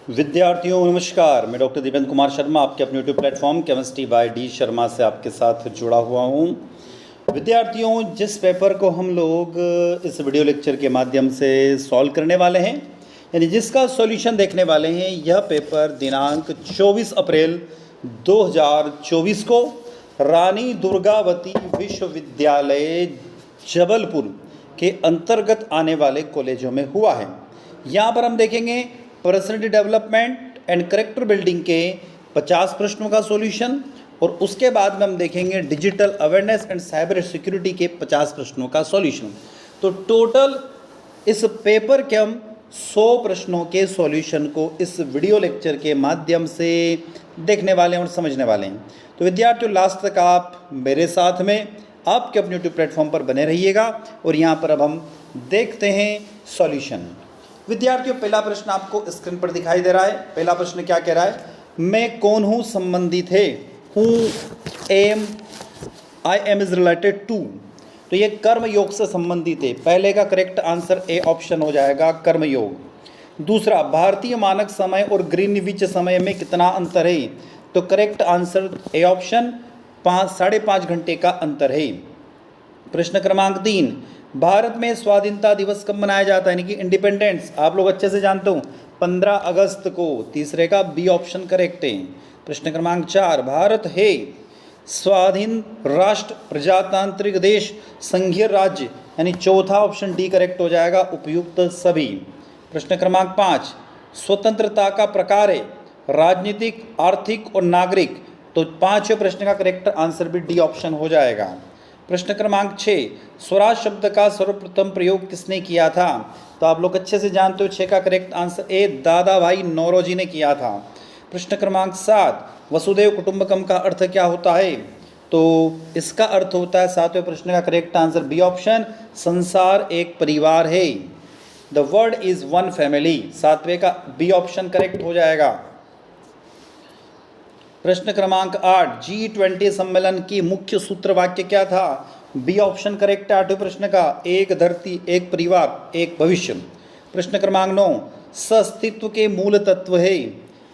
विद्यार्थियों नमस्कार। मैं डॉक्टर दिव्येंद्र कुमार शर्मा आपके अपने YouTube platform chemistry bye D Sharma से आपके साथ जुड़ा हुआ हूं। विद्यार्थियों, जिस पेपर को हम लोग इस वीडियो लेक्चर के माध्यम से सॉल्व करने वाले हैं, यानी जिसका सॉल्यूशन देखने वाले हैं, यह पेपर दिनांक 24 अप्रैल 2024 को रानी दुर्गावती विश्वविद्यालय जबलपुर के अंतर्गत आने वाले कॉलेजों में हुआ है। यहाँ पर हम देखेंगे personality development and character building के 50 प्रश्नों का सॉल्यूशन, और उसके बाद में हम देखेंगे digital awareness and cyber security के 50 प्रश्नों का सॉल्यूशन। तो टोटल इस पेपर के हम 100 प्रश्नों के सॉल्यूशन को इस वीडियो लेक्चर के माध्यम से देखने वाले हैं और समझने वाले हैं। तो विद्यार्थियों, लास्ट तक आप मेरे साथ में आपके अपने यूट्यूब प्लेटफॉर्म पर बने रहिएगा। और यहाँ पर अब हम देखते हैं सॉल्यूशन। विद्यार्थियों, पहला प्रश्न आपको स्क्रीन पर दिखाई दे रहा है। पहला प्रश्न क्या कह रहा है? मैं कौन हूँ संबंधित है, हूँ am, I am is related to. तो ये कर्म योग से संबंधित है। पहले का करेक्ट आंसर ए ऑप्शन हो जाएगा, कर्म योग। दूसरा, भारतीय मानक समय और ग्रीनविच समय में कितना अंतर है? तो करेक्ट आंसर ए ऑप्शन, 5.5 घंटे का अंतर है। प्रश्न क्रमांक 3, भारत में स्वाधीनता दिवस कब मनाया जाता है, यानी कि इंडिपेंडेंस? आप लोग अच्छे से जानते हो, 15 अगस्त को। तीसरे का बी ऑप्शन करेक्ट है। प्रश्न क्रमांक 4, भारत है स्वाधीन राष्ट्र, प्रजातांत्रिक देश, संघीय राज्य, यानी चौथा ऑप्शन डी करेक्ट हो जाएगा, उपयुक्त सभी। प्रश्न क्रमांक 5, स्वतंत्रता का प्रकार है राजनीतिक, आर्थिक और नागरिक। तो पांचवें प्रश्न का करेक्ट आंसर भी डी ऑप्शन हो जाएगा। प्रश्न क्रमांक 6, स्वराज शब्द का सर्वप्रथम प्रयोग किसने किया था? तो आप लोग अच्छे से जानते हो, 6 का करेक्ट आंसर ए, दादा भाई नौरोजी ने किया था। प्रश्न क्रमांक 7, वसुदेव कुटुंबकम का अर्थ क्या होता है? तो इसका अर्थ होता है, 7वें प्रश्न का करेक्ट आंसर बी ऑप्शन, संसार एक परिवार है। The world is one family, 7वें का बी ऑप्शन करेक्ट हो जाएगा। प्रश्न क्रमांक 8, G20 सम्मेलन की मुख्य सूत्र वाक्य क्या था? बी ऑप्शन करेक्ट है 8वें प्रश्न का, एक धरती, एक परिवार, एक भविष्य। प्रश्न क्रमांक 9, सस्तित्व के मूल तत्व है।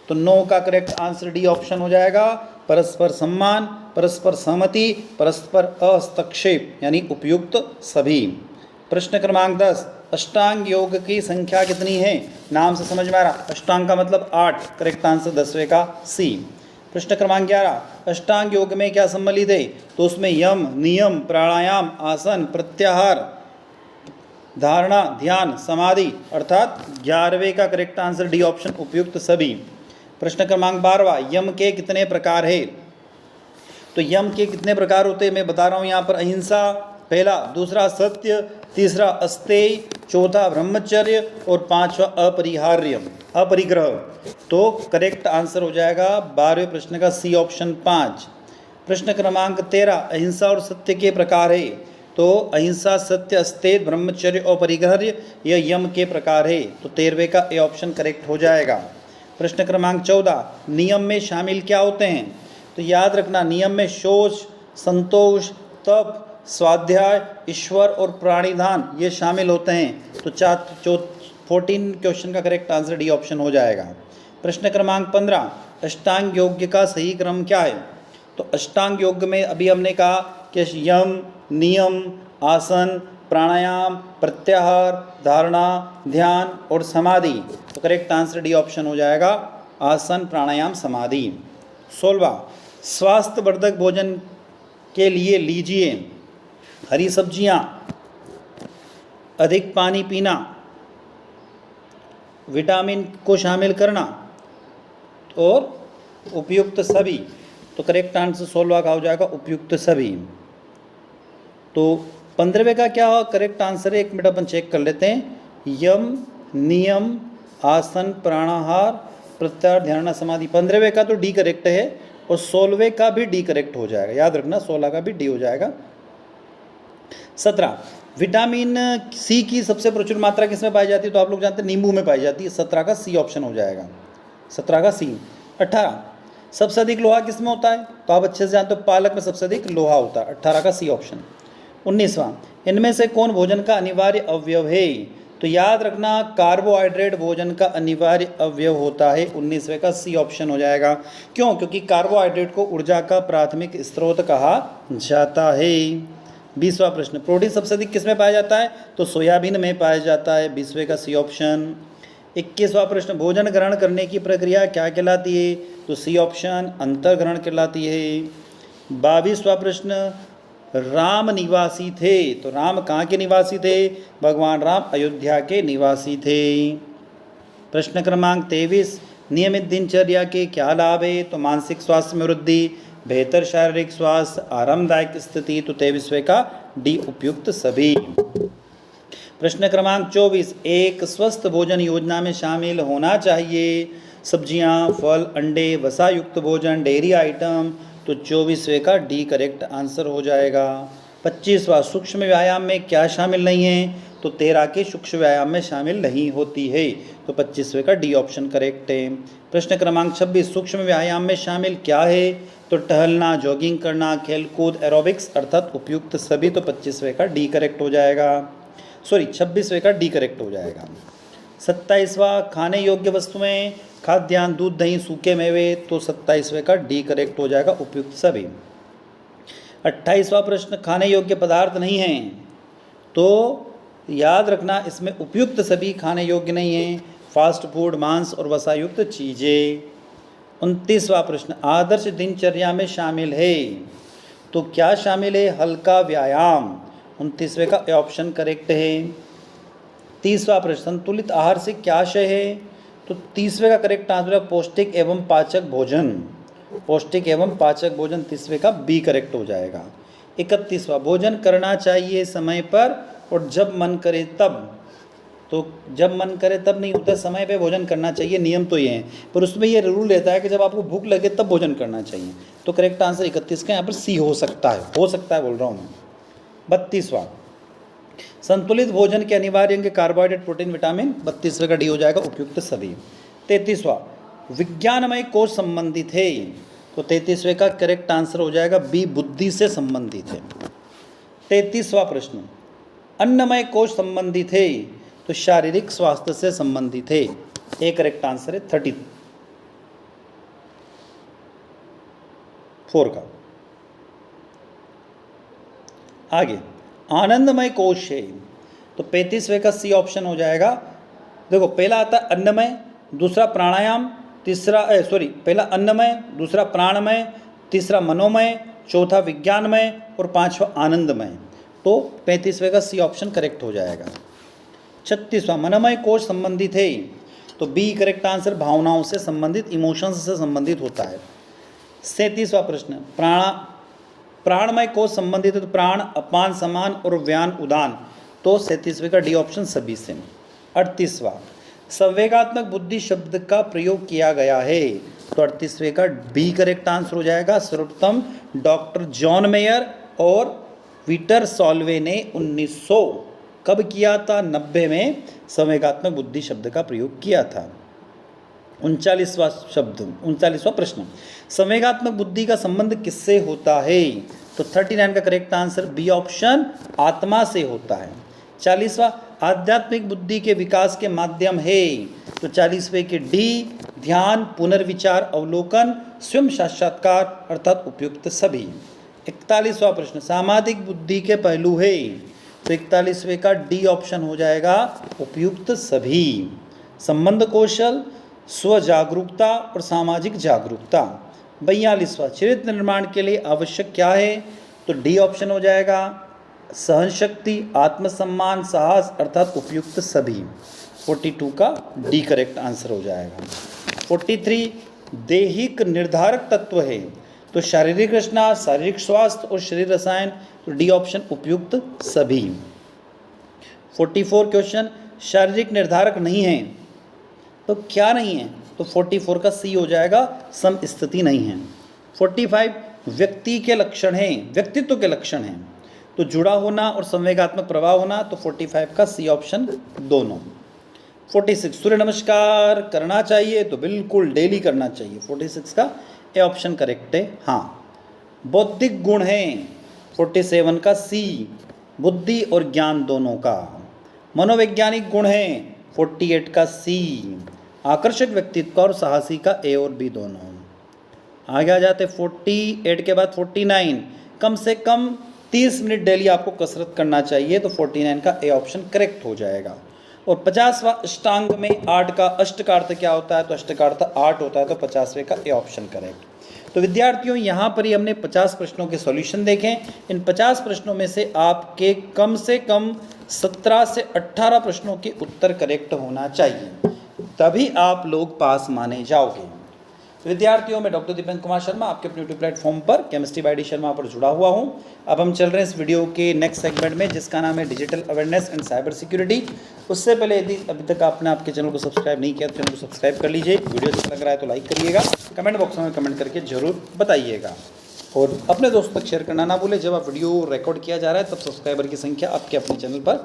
तो 9 का करेक्ट आंसर डी ऑप्शन हो जाएगा, परस्पर सम्मान, परस्पर सहमति, परस्पर हस्तक्षेप, यानी उपयुक्त सभी। प्रश्न क्रमांक 10, अष्टांग योग की संख्या कितनी है? नाम से समझ में आ रहा, अष्टांग का मतलब 8, करेक्ट आंसर 10वें का सी। प्रश्न क्रमांक 11, अष्टांग योग में क्या सम्मिलित है? तो उसमें यम, नियम, प्राणायाम, आसन, प्रत्याहार, धारणा, ध्यान, समाधि, अर्थात 11वें का करेक्ट आंसर डी ऑप्शन, उपयुक्त सभी। प्रश्न क्रमांक 12, यम के कितने प्रकार है? तो यम के कितने प्रकार होते हैं मैं बता रहा हूँ यहाँ पर। अहिंसा पहला, दूसरा सत्य, तीसरा अस्तेय, चौथा ब्रह्मचर्य और 5वां अपरिहार्य, अपरिग्रह। तो करेक्ट आंसर हो जाएगा 12वें प्रश्न का सी ऑप्शन 5। प्रश्न क्रमांक 13, अहिंसा और सत्य के प्रकार है। तो अहिंसा, सत्य, अस्तेय, ब्रह्मचर्य और परिग्रह यह यम के प्रकार है। तो 13वें का ए ऑप्शन करेक्ट हो जाएगा। प्रश्न क्रमांक 14, नियम में शामिल क्या होते हैं? तो याद रखना, नियम में शौच, संतोष, तप, स्वाध्याय, ईश्वर और प्राणिधान ये शामिल होते हैं। तो 14 क्वेश्चन का करेक्ट आंसर डी ऑप्शन हो जाएगा। प्रश्न क्रमांक 15, अष्टांग योग का सही क्रम क्या है? तो अष्टांग योग में अभी हमने कहा कि यम, नियम, आसन, प्राणायाम, प्रत्याहार, धारणा, ध्यान और समाधि। तो करेक्ट आंसर डी ऑप्शन हो जाएगा, आसन, प्राणायाम, समाधि। 16, स्वास्थ्यवर्धक भोजन के लिए लीजिए हरी सब्जियां, अधिक पानी पीना, विटामिन को शामिल करना और उपयुक्त सभी। तो करेक्ट आंसर 16 का हो जाएगा, उपयुक्त सभी। तो 15वें का क्या हो करेक्ट आंसर है? 1 मिनट अपन चेक कर लेते हैं। यम, नियम, आसन, प्राणाहार, प्रत्याहार, ध्यान, समाधि। 15वें का तो डी करेक्ट है और 16वें का भी डी करेक्ट हो जाएगा, याद रखना 16 का भी डी हो जाएगा। 17, विटामिन सी की सबसे प्रचुर मात्रा किसमें पाई जाती है? तो आप लोग जानते हैं नींबू में पाई जाती है। 17 का सी ऑप्शन हो जाएगा, 17 का सी। 18, सबसे अधिक लोहा किसमें होता है? तो आप अच्छे से जानते हो, पालक में सबसे अधिक लोहा होता है, 18 का सी ऑप्शन। 19वां, इनमें से कौन भोजन का अनिवार्य अवयव है? तो याद रखना कार्बोहाइड्रेट भोजन का अनिवार्य अवयव होता है। 19वें का सी ऑप्शन हो जाएगा। क्यों? क्योंकि कार्बोहाइड्रेट को ऊर्जा का प्राथमिक स्रोत कहा जाता है। 20वां प्रश्न, प्रोटीन सबसे अधिक किस में पाया जाता है? तो सोयाबीन में पाया जाता है। 20वें का सी ऑप्शन। 21वां प्रश्न, भोजन ग्रहण करने की प्रक्रिया क्या कहलाती है? तो सी ऑप्शन अंतर्ग्रहण कहलाती है। 22वां प्रश्न, राम निवासी थे, तो राम कहाँ के निवासी थे? भगवान राम अयोध्या के निवासी थे। प्रश्न क्रमांक 23, नियमित दिनचर्या के क्या लाभ है? तो मानसिक स्वास्थ्य में वृद्धि, बेहतर शारीरिक स्वास्थ्य, आरामदायक स्थिति। तो 23वें का डी उपयुक्त सभी। प्रश्न क्रमांक 24, एक स्वस्थ भोजन योजना में शामिल होना चाहिए सब्जियां, फल, अंडे, वसा युक्त भोजन, डेयरी आइटम। तो 24वें का डी करेक्ट आंसर हो जाएगा। 25वां, सूक्ष्म व्यायाम में क्या शामिल नहीं है? तो 13 के सूक्ष्म व्यायाम में शामिल नहीं होती है। तो 25वें का डी ऑप्शन करेक्ट है। प्रश्न क्रमांक 26, सूक्ष्म व्यायाम में शामिल क्या है? तो टहलना, जॉगिंग करना, खेलकूद, एरोबिक्स अर्थात उपयुक्त सभी। तो 25वें का डी करेक्ट हो जाएगा। 26वें का डी करेक्ट हो जाएगा। 27वां, खाने योग्य वस्तुएं, खाद्यान्न, दूध, दही, सूखे मेवे। तो 27वें का डी करेक्ट हो जाएगा, उपयुक्त सभी। 28वां प्रश्न, खाने योग्य पदार्थ नहीं हैं, तो याद रखना इसमें उपयुक्त सभी खाने योग्य नहीं हैं। फास्ट फूड, मांस और वसायुक्त चीज़ें। 29वां प्रश्न, आदर्श दिनचर्या में शामिल है, तो क्या शामिल है? हल्का व्यायाम। 29वें का ऑप्शन करेक्ट है। 30वां प्रश्न, संतुलित आहार से क्या आशय है? तो 30वें का करेक्ट आंसर है पौष्टिक एवं पाचक भोजन। पौष्टिक एवं पाचक भोजन 30वें का बी करेक्ट हो जाएगा। 31वां, भोजन करना चाहिए समय पर और जब मन करे तब। तो जब मन करे तब नहीं होता, समय पे भोजन करना चाहिए, नियम तो ये है, पर उसमें ये रूल रहता है कि जब आपको भूख लगे तब भोजन करना चाहिए। तो करेक्ट आंसर 31 का यहाँ पर सी हो सकता है बोल रहा हूँ मैं। 32वां, संतुलित भोजन के अनिवार्य अंग कार्बोहाइड्रेट, प्रोटीन, विटामिन। 32वें का डी हो जाएगा, उपयुक्त सभी। 33वां, विज्ञानमय कोश संबंधित है, तो 33वें का करेक्ट आंसर हो जाएगा बी, बुद्धि से संबंधित है। 33वां प्रश्न, अन्नमय कोश संबंधित है, तो शारीरिक स्वास्थ्य से संबंधित है। ए करेक्ट आंसर है 34 का। आगे, आनंदमय कोश है, तो 35वें का सी ऑप्शन हो जाएगा। देखो, पहला आता है अन्नमय, दूसरा प्राणायाम, पहला अन्नमय, दूसरा प्राणमय, तीसरा मनोमय, चौथा विज्ञानमय और 5वां आनंदमय। तो 35वें का सी ऑप्शन करेक्ट हो जाएगा। 36वां, मनोमय कोश संबंधित है, तो बी करेक्ट आंसर, भावनाओं से संबंधित, इमोशंस से संबंधित होता है। 37वां प्रश्न, प्राणमय कोश संबंधित है, तो प्राण, अपान, समान और व्यान, उदान। तो 37वें का डी ऑप्शन सभी से। 38वां, संवेगात्मक बुद्धि शब्द का प्रयोग किया गया है, तो 38वें का बी करेक्ट आंसर हो जाएगा। सर्वप्रथम डॉक्टर जॉन मेयर और पीटर सॉल्वे ने 1900 कब किया था? 90 में संवेगात्मक बुद्धि शब्द का प्रयोग किया था। 39वां प्रश्न, संवेगात्मक बुद्धि का संबंध किससे होता है? तो 39 का करेक्ट आंसर बी ऑप्शन, आत्मा से होता है। 40वां, आध्यात्मिक बुद्धि के विकास के माध्यम है, तो 40वें के डी, ध्यान, पुनर्विचार, अवलोकन, स्वयं साक्षात्कार अर्थात उपयुक्त सभी। 41वां प्रश्न, सामाजिक बुद्धि के पहलू है, तो 41वें का डी ऑप्शन हो जाएगा, उपयुक्त सभी। संबंध कौशल, स्व जागरूकता और सामाजिक जागरूकता। 42वां, चरित्र निर्माण के लिए आवश्यक क्या है? तो डी ऑप्शन हो जाएगा, सहन शक्ति, आत्मसम्मान, साहस अर्थात उपयुक्त सभी। 42 का डी करेक्ट आंसर हो जाएगा। 43, दैहिक निर्धारक तत्व है, तो शारीरिक रचना, शारीरिक स्वास्थ्य और शरीर रसायन। तो डी ऑप्शन उपयुक्त सभी। 44 क्वेश्चन, शारीरिक निर्धारक नहीं है, तो क्या नहीं है? तो 44 का सी हो जाएगा, समस्थिति नहीं है। 45, व्यक्ति के लक्षण हैं, व्यक्तित्व के लक्षण हैं, तो जुड़ा होना और संवेगात्मक प्रभाव होना। तो 45 का सी ऑप्शन दोनों। 46, सूर्य नमस्कार करना चाहिए, तो बिल्कुल डेली करना चाहिए। 46 का ए ऑप्शन करेक्ट है। हाँ, बौद्धिक गुण हैं, 47 का सी, बुद्धि और ज्ञान दोनों का। मनोवैज्ञानिक गुण हैं 48 का सी। आकर्षक व्यक्तित्व और साहसी का ए और बी दोनों। आगे आ जाते 48 के बाद 49, कम से कम 30 मिनट डेली आपको कसरत करना चाहिए, तो 49 का ए ऑप्शन करेक्ट हो जाएगा। और 50वां अष्टांग में 8 का अष्ट का अर्थ क्या होता है, तो अष्ट का अर्थ 8 होता है, तो 50वें का ए ऑप्शन करेक्ट। तो विद्यार्थियों यहाँ पर ही हमने 50 प्रश्नों के सॉल्यूशन देखे। इन 50 प्रश्नों में से आपके कम से कम 17 से 18 प्रश्नों के उत्तर करेक्ट होना चाहिए, तभी आप लोग पास माने जाओगे। तो विद्यार्थियों, मैं डॉक्टर दीपेंद्र कुमार शर्मा आपके अपने यूट्यूब प्लेटफॉर्म पर केमिस्ट्री बाय डी शर्मा पर जुड़ा हुआ हूं। अब हम चल रहे हैं इस वीडियो के नेक्स्ट सेगमेंट में, जिसका नाम है digital awareness and cyber security. उससे पहले यदि अभी तक आपने आपके चैनल को सब्सक्राइब नहीं किया तो चैनल को सब्सक्राइब कर लीजिए। वीडियो अच्छा लग रहा है तो लाइक करिएगा, कमेंट बॉक्स में कमेंट करके जरूर बताइएगा, और अपने दोस्तों तक शेयर करना ना भूलें। जब आप वीडियो रिकॉर्ड किया जा रहा है तब सब्सक्राइबर की संख्या आपके अपने चैनल पर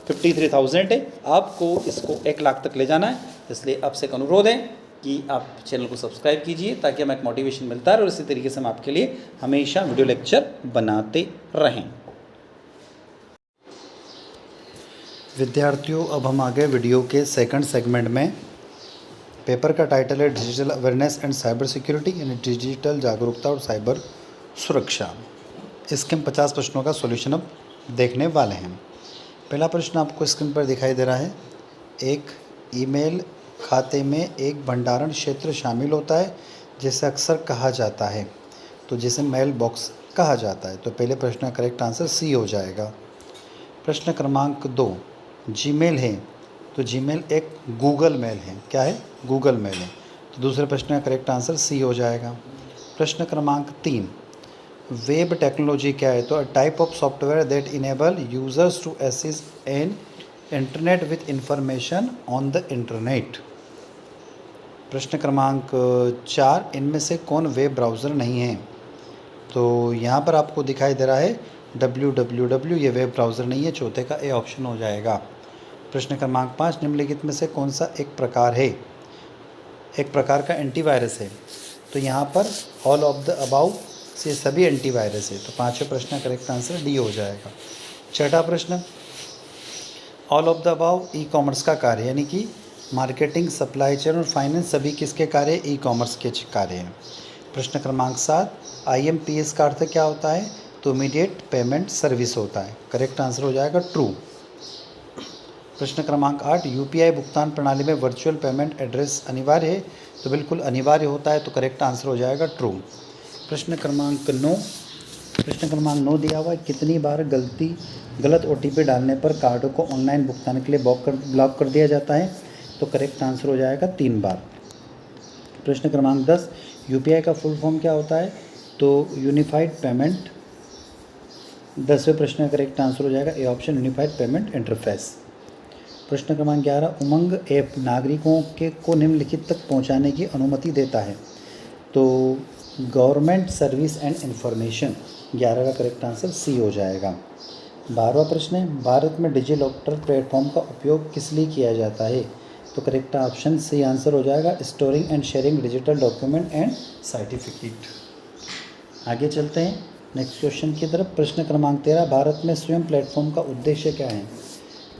53,000 है। आपको इसको 1 लाख तक ले जाना है, इसलिए आपसे एक अनुरोध है कि आप चैनल को सब्सक्राइब कीजिए, ताकि हमें एक मोटिवेशन मिलता है और इसी तरीके से हम आपके लिए हमेशा वीडियो लेक्चर बनाते रहें। विद्यार्थियों, अब हम आगे वीडियो के सेकंड सेगमेंट में। पेपर का टाइटल है digital awareness and cyber security, यानी डिजिटल जागरूकता और साइबर सुरक्षा। इसके हम 50 प्रश्नों का सॉल्यूशन अब देखने वाले हैं। पहला प्रश्न आपको स्क्रीन पर दिखाई दे रहा है। एक ईमेल खाते में एक भंडारण क्षेत्र शामिल होता है, जिसे अक्सर कहा जाता है, तो जिसे मेल बॉक्स कहा जाता है। तो पहले प्रश्न का करेक्ट आंसर सी हो जाएगा। प्रश्न क्रमांक 2, जीमेल है, तो जीमेल एक गूगल मेल है। क्या है? गूगल मेल है, तो दूसरे प्रश्न का करेक्ट आंसर सी हो जाएगा। प्रश्न क्रमांक 3, वेब टेक्नोलॉजी क्या है, तो a type of software that enable users to access an internet with information on the internet. प्रश्न क्रमांक 4, इनमें से कौन वेब ब्राउज़र नहीं है, तो यहाँ पर आपको दिखाई दे रहा है www, ये वेब ब्राउज़र नहीं है, चौथे का ए ऑप्शन हो जाएगा। प्रश्न क्रमांक 5, निम्नलिखित में से कौन सा एक प्रकार है, एक प्रकार का एंटीवायरस है, तो यहाँ पर ऑल ऑफ द अबाउ से सभी एंटीवायरस है, तो 5वें प्रश्न का करेक्ट आंसर डी हो जाएगा। छठा प्रश्न, all of the above e commerce का कार्य, यानी कि मार्केटिंग, सप्लाई चेन और फाइनेंस सभी किसके कार्य? ई कॉमर्स के कार्य हैं। प्रश्न क्रमांक 7, IMPS का अर्थ क्या होता है, तो इमीडिएट पेमेंट सर्विस होता है, करेक्ट आंसर हो जाएगा ट्रू। प्रश्न क्रमांक 8, UPI भुगतान प्रणाली में वर्चुअल पेमेंट एड्रेस अनिवार्य है, तो बिल्कुल अनिवार्य होता है, तो करेक्ट आंसर हो जाएगा ट्रू। प्रश्न क्रमांक 9 दिया हुआ है, कितनी बार गलत OTP डालने पर कार्ड को ऑनलाइन भुगतान के लिए ब्लॉक कर दिया जाता है, तो करेक्ट आंसर हो जाएगा 3 बार। प्रश्न क्रमांक 10, UPI का फुल फॉर्म क्या होता है, तो यूनिफाइड पेमेंट। 10वें प्रश्न का करेक्ट आंसर हो जाएगा A option, unified payment interface. प्रश्न क्रमांक 11, उमंग ऐप नागरिकों को निम्नलिखित तक पहुंचाने की अनुमति देता है, तो गवर्नमेंट सर्विस एंड इंफॉर्मेशन। 11 का करेक्ट आंसर सी हो जाएगा। 12वां प्रश्न है, भारत में डिजिलॉकर प्लेटफॉर्म का उपयोग किस लिए किया जाता है, तो करेक्ट ऑप्शन सी आंसर हो जाएगा, storing and sharing digital document and certificate. आगे चलते हैं नेक्स्ट क्वेश्चन की तरफ। प्रश्न क्रमांक 13, भारत में स्वयं प्लेटफॉर्म का उद्देश्य क्या है,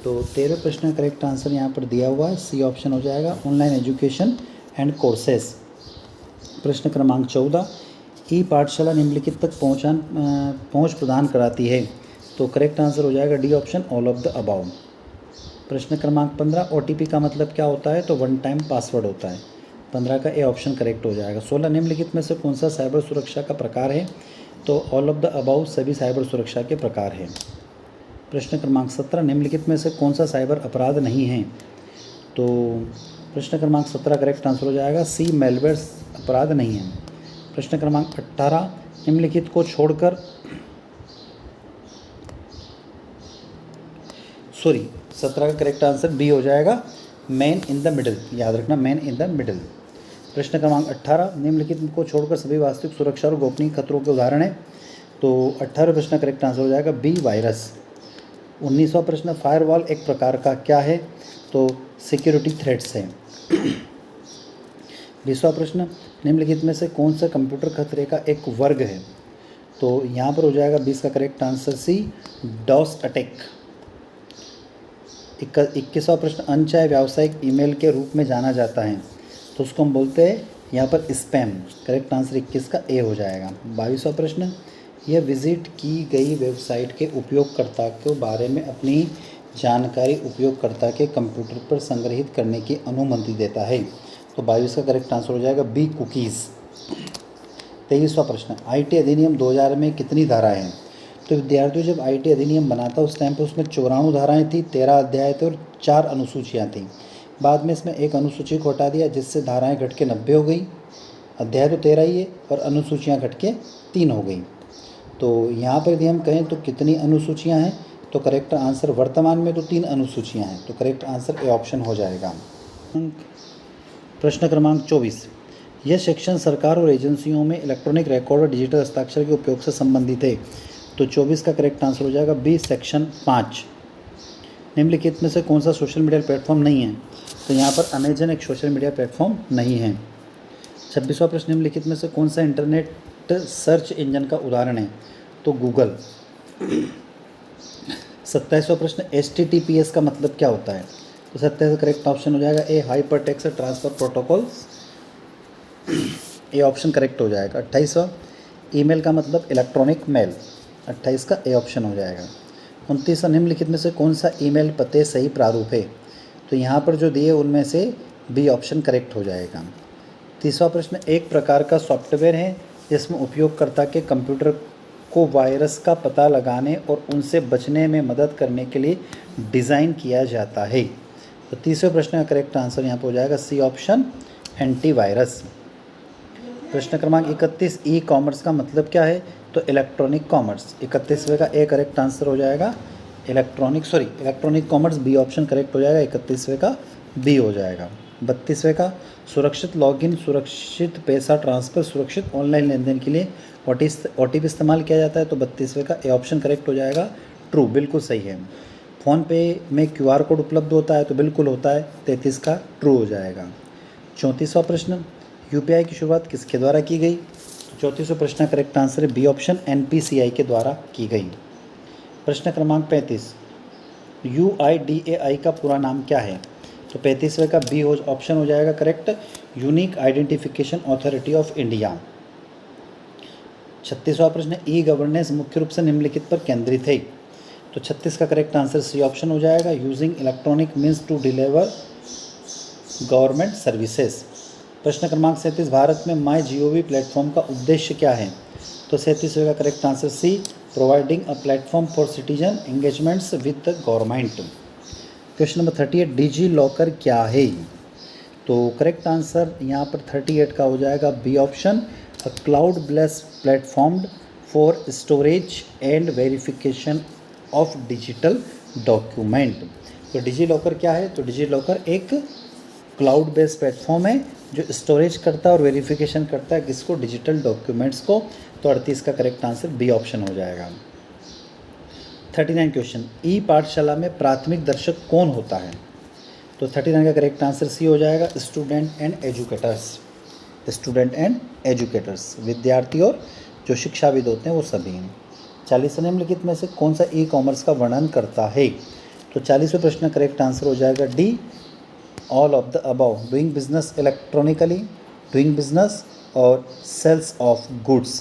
तो 13वें प्रश्न का करेक्ट आंसर यहाँ पर दिया हुआ है, सी ऑप्शन हो जाएगा, ऑनलाइन एजुकेशन एंड कोर्सेस। प्रश्न क्रमांक 14, ई पाठशाला निम्नलिखित तक पहुँच प्रदान कराती है, तो करेक्ट आंसर हो जाएगा D option, all of the above. प्रश्न क्रमांक 15, OTP का मतलब क्या होता है, तो वन टाइम पासवर्ड होता है, 15 का ए ऑप्शन करेक्ट हो जाएगा। 16, निम्नलिखित में से कौन सा साइबर सुरक्षा का प्रकार है, तो ऑल ऑफ द अबाउ सभी साइबर सुरक्षा के प्रकार हैं। प्रश्न क्रमांक 17, निम्नलिखित में से कौन सा साइबर अपराध नहीं है, तो प्रश्न क्रमांक 17 करेक्ट आंसर हो जाएगा, सी मेलवेयर अपराध नहीं है। प्रश्न क्रमांक 18, निम्नलिखित को छोड़कर 17 का करेक्ट आंसर बी हो जाएगा, मैन इन द मिडिल, याद रखना मैन इन द मिडिल। प्रश्न क्रमांक 18, निम्नलिखित को छोड़कर सभी वास्तविक सुरक्षा और गोपनीय खतरों के उदाहरण हैं, तो 18वें प्रश्न का करेक्ट आंसर हो जाएगा बी, वायरस। 19वां प्रश्न, फायरवॉल एक प्रकार का क्या है, तो सिक्योरिटी थ्रेट्स है। 20वां प्रश्न, निम्नलिखित में से कौन सा कंप्यूटर खतरे का एक वर्ग है, तो यहाँ पर हो जाएगा 20 का correct answer C, DOS attack. 21वां प्रश्न, अनचाहे व्यावसायिक ईमेल के रूप में जाना जाता है तो उसको हम बोलते हैं यहाँ पर स्पैम। करेक्ट आंसर 21 का ए हो जाएगा। 22वां प्रश्न, यह विजिट की गई वेबसाइट के उपयोगकर्ता के बारे में अपनी जानकारी उपयोगकर्ता के कंप्यूटर पर संग्रहित करने की अनुमति देता है, तो 22 का करेक्ट आंसर हो जाएगा बी, कुकीज़। 23वां प्रश्न, आईटी अधिनियम 2000 में कितनी धाराएं हैं? तो विद्यार्थियों, जब आईटी अधिनियम बना था उस टाइम पर उसमें 94 धाराएं थी, 13 अध्याय थे और 4 अनुसूचियाँ थीं। बाद में इसमें एक अनुसूची को हटा दिया जिससे धाराएं घट के 90 हो गई। अध्याय तो 13 ही है और अनुसूचियाँ घट के 3 हो गई। तो यहाँ पर यदि हम कहें तो कितनी अनुसूचियाँ हैं, तो करेक्ट आंसर वर्तमान में तो 3 अनुसूचियाँ हैं, तो करेक्ट आंसर ए ऑप्शन हो जाएगा। प्रश्न क्रमांक 24, यह सेक्शन सरकार और एजेंसियों में इलेक्ट्रॉनिक रिकॉर्ड और डिजिटल हस्ताक्षर के उपयोग से संबंधित है, तो 24 का करेक्ट आंसर हो जाएगा बी, सेक्शन 5। निम्नलिखित में से कौन सा सोशल मीडिया प्लेटफॉर्म नहीं है? तो यहाँ पर अमेजन एक सोशल मीडिया प्लेटफॉर्म नहीं है। 26वां प्रश्न, निम्नलिखित में से कौन सा इंटरनेट सर्च इंजन का उदाहरण है? तो गूगल। 27वां प्रश्न, HTTPS का मतलब क्या होता है? तो 27 का करेक्ट ऑप्शन हो जाएगा A, hypertext transfer protocol, A option correct हो जाएगा। 28वां, ईमेल का मतलब इलेक्ट्रॉनिक मेल, 28 का ए ऑप्शन हो जाएगा। 29वां, निम्नलिखित में से कौन सा ईमेल पते सही प्रारूप है? तो यहाँ पर जो दिए उनमें से बी ऑप्शन करेक्ट हो जाएगा। 30वां प्रश्न, एक प्रकार का सॉफ्टवेयर है जिसमें उपयोगकर्ता के कंप्यूटर को वायरस का पता लगाने और उनसे बचने में मदद करने के लिए डिज़ाइन किया जाता है, तो 30वें प्रश्न का करेक्ट आंसर यहाँ पर हो जाएगा सी ऑप्शन, एंटीवायरस। प्रश्न क्रमांक 31, ई कॉमर्स का मतलब क्या है? तो इलेक्ट्रॉनिक कॉमर्स। 31वें का ए करेक्ट आंसर हो जाएगा electronic commerce, B option correct हो जाएगा। 31वें का बी हो जाएगा। 32वें का, सुरक्षित लॉगिन, सुरक्षित पैसा ट्रांसफ़र, सुरक्षित ऑनलाइन लेन देन के लिए OTP इस्तेमाल किया जाता है, तो 32वें का ए ऑप्शन करेक्ट हो जाएगा, ट्रू, बिल्कुल सही है। फ़ोन पे में QR कोड उपलब्ध होता है, तो बिल्कुल होता है, 33 का ट्रू हो जाएगा। 34वां प्रश्न, UPI की शुरुआत किसके द्वारा की गई? तो 34वें प्रश्न का करेक्ट आंसर है बी ऑप्शन, NPCI के द्वारा की गई। प्रश्न क्रमांक 35, UIDAI का पूरा नाम क्या है? तो 35वें का बी ऑप्शन हो जाएगा correct, unique identification authority of India. 36वां प्रश्न, ई गवर्नेंस मुख्य रूप से निम्नलिखित पर केंद्रित है, तो 36 का करेक्ट आंसर सी ऑप्शन हो जाएगा, using electronic means to deliver government services. प्रश्न क्रमांक 37, भारत में माई GOV प्लेटफॉर्म का उद्देश्य क्या है? तो 37वें का correct answer C, providing a platform for citizen engagements with the government. Question number 38, DigiLocker क्या है? तो करेक्ट आंसर यहाँ पर 38 का हो जाएगा B option, a cloud based platform for storage and verification of digital document. तो DigiLocker क्या है? तो डिजी लॉकर एक क्लाउड बेस्ड प्लेटफॉर्म है जो स्टोरेज करता है और वेरिफिकेशन करता है किसको? डिजिटल डॉक्यूमेंट्स को, तो 38 का करेक्ट आंसर बी ऑप्शन हो जाएगा। 39 क्वेश्चन, ई पाठशाला में प्राथमिक दर्शक कौन होता है? तो 39 का करेक्ट आंसर सी हो जाएगा, student and educators. Student and educators, विद्यार्थी और जो शिक्षाविद होते हैं वो सभी हैं। 40 निम्नलिखित में से कौन सा ई कॉमर्स का वर्णन करता है? तो 40वें प्रश्न का करेक्ट आंसर हो जाएगा D, all of the above, doing business electronically, doing business और sales of goods.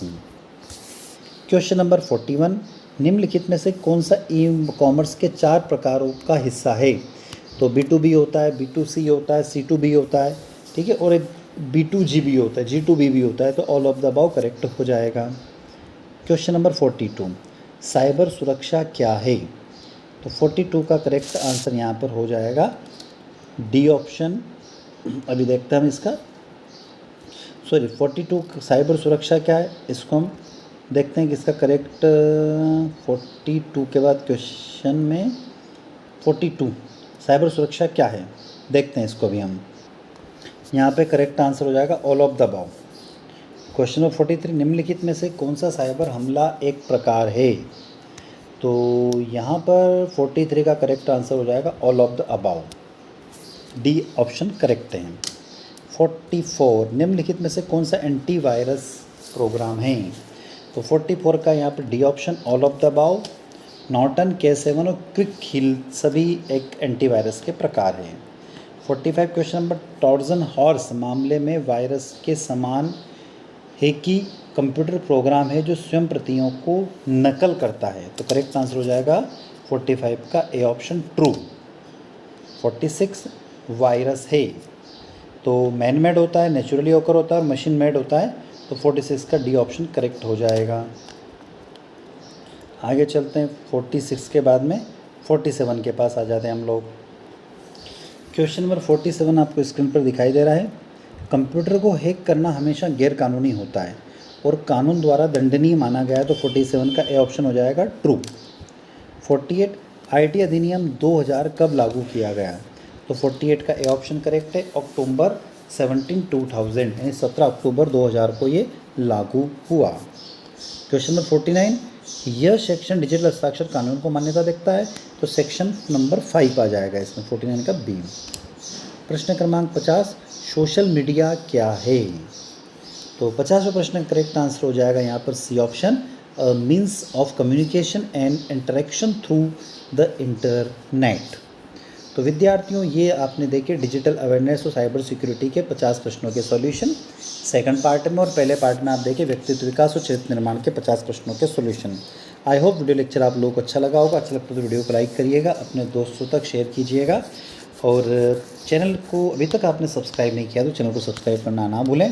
Question number 41, निम्नलिखित में से कौन सा ई कॉमर्स के 4 प्रकारों का हिस्सा है? तो B2B होता है, B2C होता है, C2B होता है, ठीक है, और एक B2G भी होता है, G2B भी होता है, तो all of the above correct हो जाएगा। क्वेश्चन नंबर 42, साइबर सुरक्षा क्या है? तो 42 का करेक्ट आंसर यहाँ पर हो जाएगा डी ऑप्शन। अभी देखते हैं हम इसका, 42 साइबर सुरक्षा क्या है, इसको हम देखते हैं कि इसका करेक्ट 42 के बाद क्वेश्चन में 42 साइबर सुरक्षा क्या है, देखते हैं इसको भी हम। यहाँ पे करेक्ट आंसर हो जाएगा all of the above. Question number 43, निम्नलिखित में से कौन सा साइबर हमला एक प्रकार है? तो यहाँ पर 43 का करेक्ट आंसर हो जाएगा all of the above, D option correct है। 44, निम्नलिखित में से कौन सा एंटीवायरस प्रोग्राम है? तो 44 का यहाँ पर D option all of the above. Norton, K7 और क्विक हिल सभी एक एंटीवायरस के प्रकार हैं। 45 क्वेश्चन नंबर, ट्रोजन हॉर्स मामले में वायरस के समान है कि कंप्यूटर प्रोग्राम है जो स्वयं प्रतियों को नकल करता है। तो करेक्ट आंसर हो जाएगा 45 का ए ऑप्शन ट्रू। 46 वायरस है तो मैन मेड होता है, नेचुरली ओकर होता है और मशीन मेड होता है। तो 46 का डी ऑप्शन करेक्ट हो जाएगा। आगे चलते हैं, 46 के बाद में 47 के पास आ जाते हैं हम लोग। क्वेश्चन नंबर 47 आपको स्क्रीन पर दिखाई दे रहा है। कंप्यूटर को हैक करना हमेशा गैर कानूनी होता है और कानून द्वारा दंडनीय माना गया है। तो 47 का ए ऑप्शन हो जाएगा ट्रू। 48 आईटी अधिनियम 2000 कब लागू किया गया? तो 48 का ए ऑप्शन करेक्ट है। अक्टूबर 17 2000 यानी 17 अक्टूबर 2000 को ये लागू हुआ। क्वेश्चन नंबर 49, यह सेक्शन डिजिटल हस्ताक्षर कानून को मान्यता देता है। तो सेक्शन नंबर 5 आ जाएगा इसमें, 49 का बी। प्रश्न क्रमांक 50, सोशल मीडिया क्या है? तो 50वां प्रश्न करेक्ट आंसर हो जाएगा यहाँ पर C option, means of communication and interaction through the internet. तो विद्यार्थियों, ये आपने देखे डिजिटल अवेयरनेस और साइबर सिक्योरिटी के 50 प्रश्नों के सॉल्यूशन सेकंड पार्ट में, और पहले पार्ट में आप देखें व्यक्तित्व विकास और चरित्र निर्माण के 50 प्रश्नों के solution. I hope video lecture आप लोगों को अच्छा लगा होगा। अच्छा लगता तो वीडियो को लाइक करिएगा, अपने दोस्तों तक शेयर कीजिएगा, और चैनल को अभी तक आपने सब्सक्राइब नहीं किया तो चैनल को सब्सक्राइब करना ना भूलें।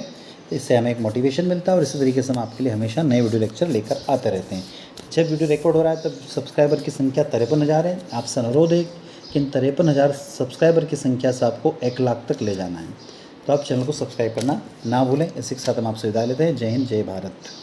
इससे हमें एक मोटिवेशन मिलता है और इसी तरीके से हम आपके लिए हमेशा नए वीडियो लेक्चर लेकर आते रहते हैं। जब वीडियो रिकॉर्ड हो रहा है तब सब्सक्राइबर की संख्या 53,000 है। आपसे अनुरोध है कि इन 53,000 सब्सक्राइबर की संख्या से आपको 1 लाख तक ले जाना है। तो आप चैनल को सब्सक्राइब करना ना भूलें। इसी के साथ हम आपसे विदा लेते हैं। जय हिंद, जय भारत।